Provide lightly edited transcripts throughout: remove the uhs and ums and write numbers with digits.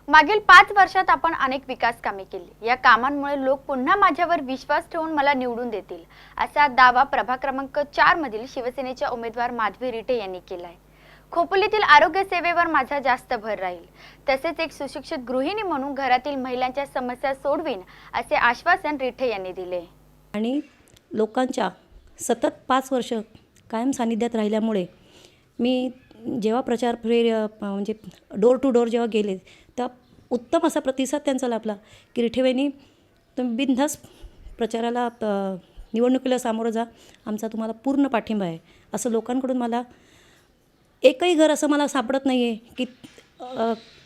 मागील 5 वर्षात आपण अनेक विकास कामे केली। या कामांमुळे लोक पुन्हा माझ्यावर विश्वास ठेवून मला निवडून देतील, असा दावा प्रभाग क्रमांक 4 मधील शिवसेनेच्या उमेदवार माधवी रिठे यांनी केला आहे। खोपोलीतील आरोग्य सेवेवर माझा जास्त भर राहील, तसेच एक सुशिक्षित गृहिणी म्हणून घरातील महिलांच्या समस्या सोडवीन, असे आश्वासन रिठे यांनी दिले। आणि लोकांच्या सतत 5 वर्ष कायम सानिध्यात राहिल्यामुळे मी जेव्हा प्रचार म्हणजे डोर टू डोर जेव्हा गेले तेव्हा उत्तम असा प्रतिसाद त्यांचा लाभला की रिठेवहिनी तुम्ही बिनधास्त प्रचाराला निवडणुकीला सामोरं जा, आमचा तुम्हाला पूर्ण पाठिंबा आहे, असं लोकांकडून मला एकही घर असं मला सापडत नाही आहे की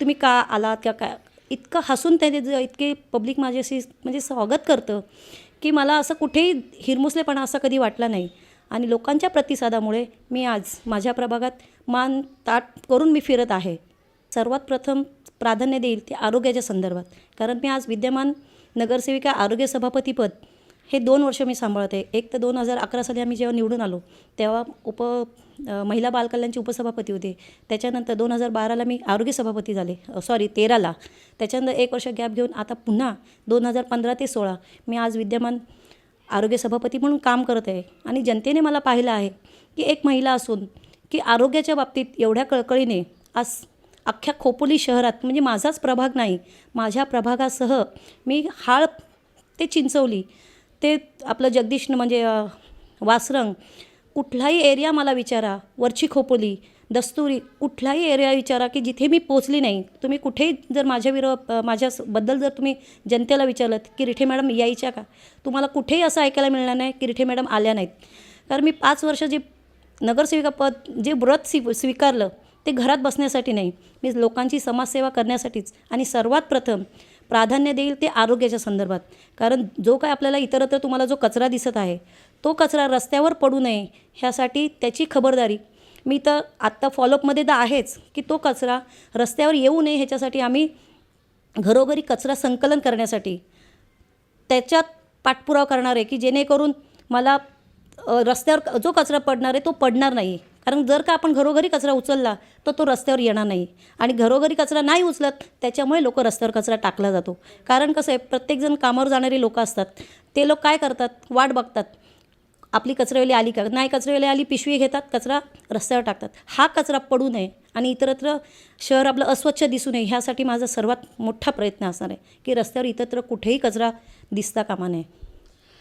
तुम्ही का आलात का काय, इतकं हसून त्याने इतके पब्लिक माझ्याशी म्हणजे स्वागत करतं की मला असं कुठेही हिरमुसलेपणा असा कधी वाटला नाही। आणि लोकांच्या प्रतिसादामुळे मी आज माझ्या प्रभागात मान ताट करून मी फिरत आहे। सर्वात प्रथम प्राधान्य देईल ते आरोग्याच्या संदर्भात, कारण मी आज विद्यमान नगरसेविका आरोग्य सभापतीपद हे 2 वर्ष मी सांभाळत आहे। एक तर 2011 साली आम्ही जेव्हा निवडून आलो तेव्हा महिला बालकल्याणचे उपसभापती होते, त्याच्यानंतर 2012ला मी आरोग्य सभापती झाले, 13ला, त्याच्यानंतर 1 वर्ष गॅप घेऊन आता पुन्हा 2015 ते 16 मी आज विद्यमान आरोग्य सभापती म्हणून काम करत आहे। आणि जनतेने मला पाहिलं आहे की एक महिला असून की आरोग्याच्या बाबतीत एवढ्या कळकळीने आज अख्ख्या खोपोली शहरात, म्हणजे माझाच प्रभाग नाही, माझ्या प्रभागासह मी हाळ ते चिंचवली ते आपलं जगदीश म्हणजे वासरंग, कुठलाही एरिया मला विचारा, वरची खोपोली, दस्तुरी, कुठलाही एरिया विचारा की जिथे मी पोचली नाही, तुम्ही कुठेही जर माझ्याबद्दल जर तुम्ही जनतेला विचारलं की रिठे मॅडम यायच्या का, तुम्हाला कुठेही असं ऐकायला मिळणार नाही की रिठे मॅडम आल्या नाहीत। कारण मी 5 वर्ष जे नगरसेविका पद जे व्रत स्वीकारलं ते घरात बसण्यासाठी नाही, मी लोकांची समाजसेवा करण्यासाठीच। आणि सर्वात प्रथम प्राधान्य देईल ते आरोग्याच्या संदर्भात, कारण जो काय आपल्याला इतरत्र तुम्हाला जो कचरा दिसत आहे तो कचरा रस्त्यावर पडू नये ह्यासाठी त्याची खबरदारी मी तर आत्ता फॉलोअपमध्ये तर आहेच की तो कचरा रस्त्यावर येऊ नये ह्याच्यासाठी आम्ही घरोघरी कचरा संकलन करण्यासाठी त्याच्यात पाठपुरावा करणार आहे की जेणेकरून मला रस्त्यावर जो कचरा पडणार आहे तो पडणार नाही। कारण जर का आपण घरोघरी कचरा उचलला तर तो रस्त्यावर येणार नाही, आणि घरोघरी कचरा नाही उचलत त्याच्यामुळे लोक रस्त्यावर कचरा टाकला जातो। कारण कसं आहे, प्रत्येकजण कामावर जाणारे लोक असतात, ते लोक काय करतात, वाट बघतात आपली कचरावाली आली का नाही, कचरावाली आली पिशवी घेतात, कचरा रस्त्यावर टाकतात। हा कचरा पडू नये आणि इतरत्र शहर आपलं अस्वच्छ दिसू नये ह्यासाठी माझा सर्वात मोठा प्रयत्न असणार आहे की रस्त्यावर इतरत्र कुठेही कचरा दिसता कामा नये।